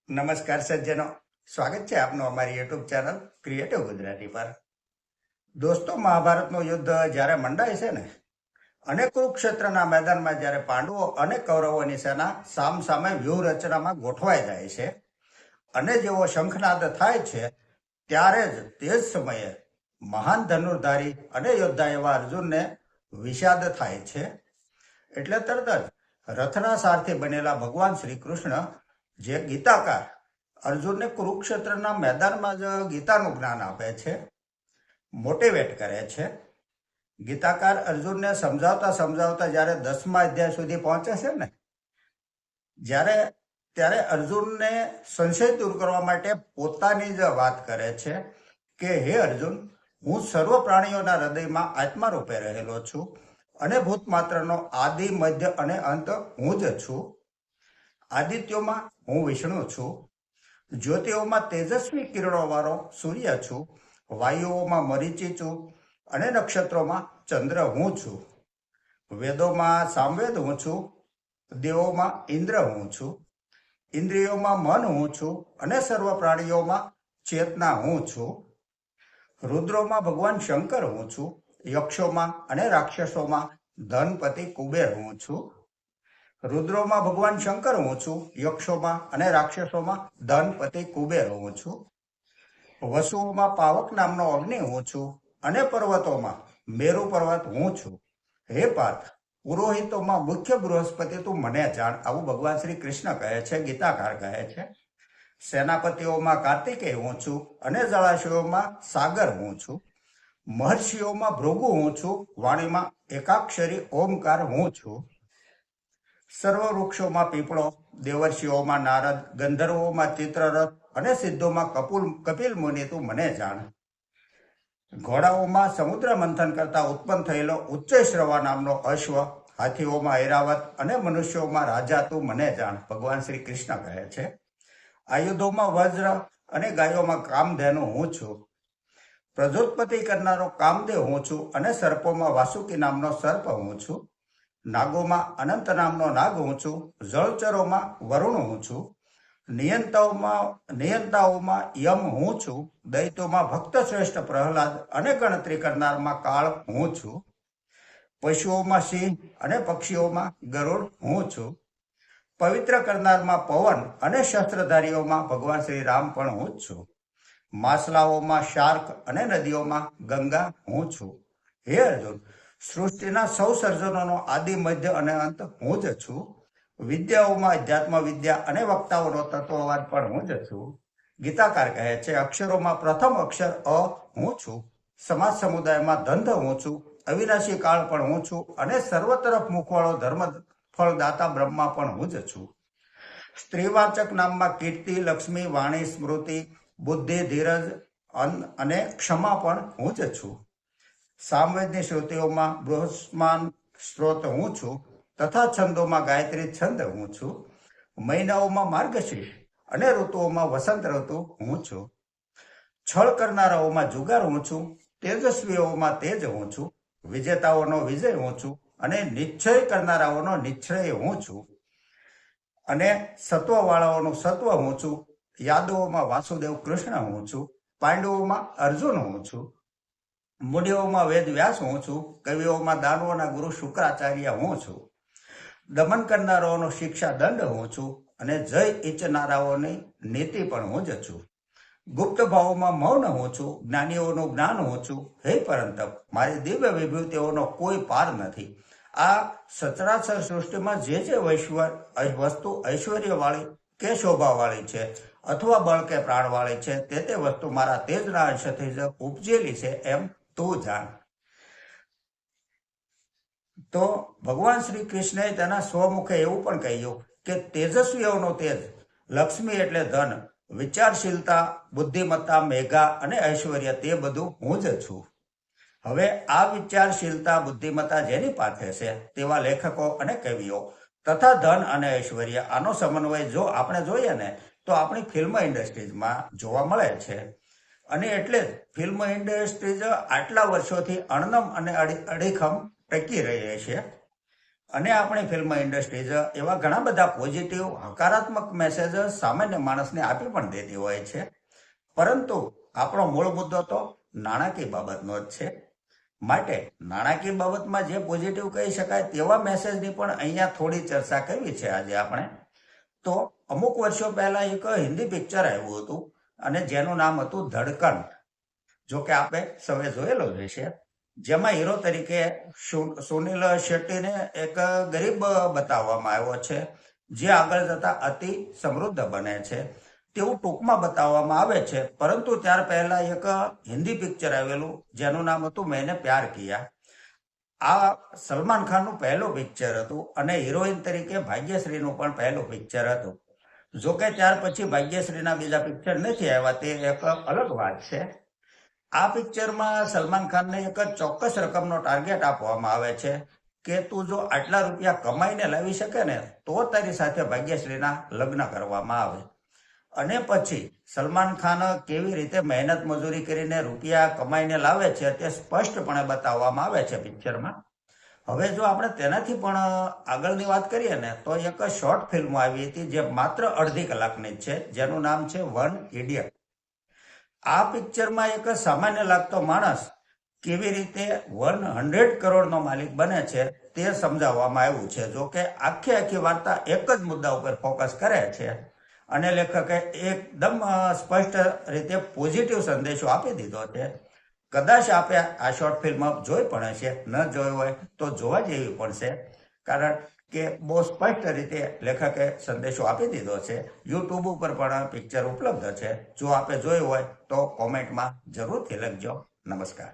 નમસ્કાર સજ્જનો, સ્વાગત છે આપનું અમારી યુટ્યુબ ચેનલ ક્રિએટિવ ગુજરાતી પર. દોસ્તો, મહાભારતનું યુદ્ધ જ્યારે મંડાય છે ને, અને કુરુક્ષેત્રના મેદાનમાં જ્યારે પાંડવો અને કૌરવોની સેના સામસામે વ્યૂહરચનામાં ગોઠવાઈ જાય છે અને જેવો શંખનાદ થાય છે, ત્યારે જ તે જ સમયે મહાન ધનુર્ધારી અને યોદ્ધા એવા અર્જુનને વિષાદ થાય છે. એટલે તરત જ રથના સારથી બનેલા ભગવાન શ્રી કૃષ્ણ, જે ગીતાકાર, અર્જુનને કુરુક્ષેત્રના મેદાનમાં જ ગીતાનું જ્ઞાન આપે છે, મોટિવેટ કરે છે. ગીતાકાર અર્જુનને સમજાવતા સમજાવતા જ્યારે 10મા અધ્યાય સુધી પહોંચે છે ને, ત્યારે અર્જુનને સંશય દૂર કરવા માટે પોતાની જ વાત કરે છે કે હે અર્જુન, હું સર્વ પ્રાણીઓના હૃદયમાં આત્મા રૂપે રહેલો છું અને ભૂતમાત્રનો આદિ, મધ્ય અને અંત હું જ છું. આદિત્યોમાં હું વિષ્ણુ છું, જ્યોતિઓમાં તેજસ્વી કિરણોવાળો સૂર્ય છું, વાયુઓમાં મરીચી છું અને નક્ષત્રોમાં ચંદ્ર હું છું. વેદોમાં સામવેદ હું છું, દેવોમાં ઇન્દ્ર હું છું, ઇન્દ્રિયોમાં મન હું છું અને સર્વ પ્રાણીઓમાં ચેતના હું છું. રુદ્રોમાં ભગવાન શંકર હું છું, યક્ષોમાં અને રાક્ષસોમાં ધનપતિ કુબેર હું છું. રુદ્રોમાં ભગવાન શંકર હું છું, યક્ષોમાં અને રાક્ષસોમાં ધનપતિ કુબેર હું છું. વસુઓમાં પાવક નામનો અગ્નિ હું છું અને પર્વતોમાં મેરુ પર્વત હું છું. હે પાર્થ, પુરોહિતોમાં મુખ્ય બૃહસ્પતિ તું મને જાણ, આવું ભગવાન શ્રી કૃષ્ણ કહે છે, ગીતાકાર કહે છે. સેનાપતિઓમાં કાર્તિકેય હું છું અને જળાશયોમાં સાગર હું છું. મહર્ષિઓમાં ભૃગુ હું છું, વાણીમાં એકાક્ષરી ઓમકાર હું છું. સર્વ વૃક્ષોમાં પીપળો, દેવર્ષિઓમાં નારદ, ગંધર્વોમાં ચિત્રરથ અને સિદ્ધોમાં કપિલ મુનિ તું મને જાણ. ઘોડાઓમાં સમુદ્ર મંથન કરતા ઉત્પન્ન થયેલો ઉચ્ચૈશ્રવા નામનો અશ્વ, હાથીઓમાં ઐરાવત અને મનુષ્યોમાં રાજા તું મને જાણ, ભગવાન શ્રી કૃષ્ણ કહે છે. આયુધોમાં વજ્ર અને ગાયોમાં કામધેનુ હું છું. પ્રજોત્પત્તિ કરનારો કામદેવ હું છું અને સર્પોમાં વાસુકી નામનો સર્પ હું છું. નાગોમાં અનંત નામનો નાગ હું છું, જળચરોમાં વરુણ હું છું. નિયંતાઓમાં યમ હું છું, દૈત્યોમાં ભક્ત શ્રેષ્ઠ પ્રહલાદ અને ગણતરી કરનારમાં કાળ હું છું. પશુઓમાં સિંહ અને પક્ષીઓમાં ગરુડ હું છું. પવિત્ર કરનારમાં પવન અને શસ્ત્રધારીઓમાં ભગવાન શ્રી રામ પણ હું જ છું. માછલાઓમાં શાર્ક અને નદીઓમાં ગંગા હું છું. હે અર્જુન, સૃષ્ટિના સૌ સર્જનોનો આદિ, મધ્ય અને અંત હું જ છું. વિદ્યાઓમાં અધ્યાત્મ વિદ્યા અને વક્તાઓનો તત્વવાદ પણ હું જ છું. ગીતાકાર કહે છે, અક્ષરોમાં પ્રથમ અક્ષર અ હું છું. સમાજ સમુદાયમાં ધંધ હું છું, અવિનાશી કાળ પણ હું છું અને સર્વ તરફ મુખવાળો ધર્મ ફળદાતા બ્રહ્મા પણ હું જ છું. સ્ત્રીવાચક નામમાં કીર્તિ, લક્ષ્મી, વાણી, સ્મૃતિ, બુદ્ધિ, ધીરજ અને ક્ષમા પણ હું જ છું. સામવેદની શ્રુતિઓમાં બૃહસ્માન સ્ત્રોત હું છું તથા છંદોમાં ગાયત્રી છંદ હું છું. મહિનાઓમાં માર્ગશીર્ષ અને ઋતુઓમાં વસંત ઋતુ હું છું. છળ કરનારાઓમાં જુગાર હું છું, તેજસ્વીઓમાં તેજ હું છું. વિજેતાઓનો વિજય હું છું અને નિશ્ચય કરનારાઓનો નિશ્ચય હું છું. અને સત્વવાળાઓનું સત્વ હું છું. યાદવોમાં વાસુદેવ કૃષ્ણ હું છું. પાંડવોમાં અર્જુન હું છું. મુનિઓમાં વેદ વ્યાસ હું છું. કવિઓમાં દાનવોના ગુરુ શુક્રાચાર્ય હું છું. દમન કરનારાઓનો શિક્ષા દંડ હું છું અને જય ઈચ્છનારાઓની નીતિ પણ હું જ છું. ગુપ્ત ભાવોમાં મૌન હું છું, જ્ઞાનીઓનું જ્ઞાન હું છું. હે પરંતપ, મારી દિવ્ય વિભૂતિઓનો કોઈ પાર નથી. આ સચરાચર સૃષ્ટિમાં જે વસ્તુ ઐશ્વર્યવાળી કે શોભાવાળી છે અથવા બળ કે પ્રાણવાળી છે, તે વસ્તુ મારા તેજના અંશથી જ ઉપજેલી છે, એમ તું જાણ. તો ભગવાન શ્રી કૃષ્ણએ તેના સ્વમુખે એવું પણ કહ્યું કે તેજસ્વીઓનો તેજ, લક્ષ્મી એટલે ધન, વિચારશીલતા, બુદ્ધિમત્તા, મેઘા અને ઐશ્વર્ય, તે બધું હું જ છું. હવે આ વિચારશીલતા, બુદ્ધિમત્તા જેની પાસે છે તેવા લેખકો અને કવિઓ તથા ધન અને ઐશ્વર્ય, આનો સમન્વય જો આપણે જોઈએ ને તો આપણી ફિલ્મ ઇન્ડસ્ટ્રીઝમાં જોવા મળે છે. અને એટલે જ ફિલ્મ ઇન્ડસ્ટ્રીઝ આટલા વર્ષોથી અણનમ અને અડીખમ ટકી રહી છે. અને આપણી ફિલ્મ ઇન્ડસ્ટ્રીઝ એવા ઘણા બધા પોઝિટિવ હકારાત્મક મેસેજ સામાન્ય માણસને આપી પણ દેતી હોય છે, પરંતુ આપણો મૂળ મુદ્દો તો નાણાકીય બાબતનો જ છે. માટે નાણાકીય બાબતમાં જે પોઝિટિવ કહી શકાય તેવા મેસેજની પણ અહીંયા થોડી ચર્ચા કરવી છે આજે આપણે. તો અમુક વર્ષો પહેલા એક હિન્દી પિક્ચર આવ્યું હતું અને જેનું નામ હતું ધડકન. જો કે આપણે સૌએ જોયેલો જ હશે. જેમાં હીરો તરીકે સુનિલ શેટ્ટીને એક ગરીબ બતાવવામાં આવ્યો છે, જે આગળ જતા અતિ સમૃદ્ધ બને છે તેવું ટૂંકમાં બતાવવામાં આવે છે. પરંતુ ત્યાર પહેલા એક હિન્દી પિક્ચર આવેલું જેનું નામ હતું મેને પ્યાર કિયા. આ સલમાન ખાનનું પહેલું પિક્ચર હતું અને હિરોઈન તરીકે ભાગ્યશ્રીનું પણ પહેલું પિક્ચર હતું. જોકે ત્યાર પછી ભાગ્યશ્રીના બીજા પિક્ચર નથી આવ્યા, તે એક અલગ વાત છે. આ પિક્ચરમાં સલમાન ખાનને એક ચોક્કસ રકમનો ટાર્ગેટ આપવામાં આવે છે કે તું જો આટલા રૂપિયા કમાઈને લાવી શકે ને તો તારી સાથે ભાગ્યશ્રીના લગ્ન કરવામાં આવે. અને પછી સલમાન ખાન કેવી રીતે મહેનત મજૂરી કરીને રૂપિયા કમાઈને લાવે છે તે સ્પષ્ટપણે બતાવવામાં આવે છે પિક્ચરમાં. હવે જો આપણે તેનાથી પણ આગળની વાત કરીએ ને તો એક શોર્ટ ફિલ્મ આવી હતી જે માત્ર અડધી કલાકની જ છે, જેનું નામ છે વન ઇડિયટ. આ પિક્ચરમાં એક સામાન્ય લાગતો માણસ કેવી રીતે 100 કરોડનો માલિક બને છે તે સમજાવવામાં આવ્યું છે. જો કે આખી વાર્તા એક જ મુદ્દા ઉપર ફોકસ કરે છે અને લેખકે એકદમ સ્પષ્ટ રીતે પોઝિટિવ સંદેશો આપી દીધો છે. કદાચ આપે આ શોર્ટ ફિલ્મ જોઈ પણ હશે, ન જોઈ હોય તો જોવા જેવી પણ છે, કારણ કે બહુ સ્પષ્ટ રીતે લેખકે સંદેશો આપી દીધો છે. યુટ્યુબ ઉપર પણ પિક્ચર ઉપલબ્ધ છે. જો આપે જોયું હોય તો કોમેન્ટમાં જરૂરથી લખજો. નમસ્કાર.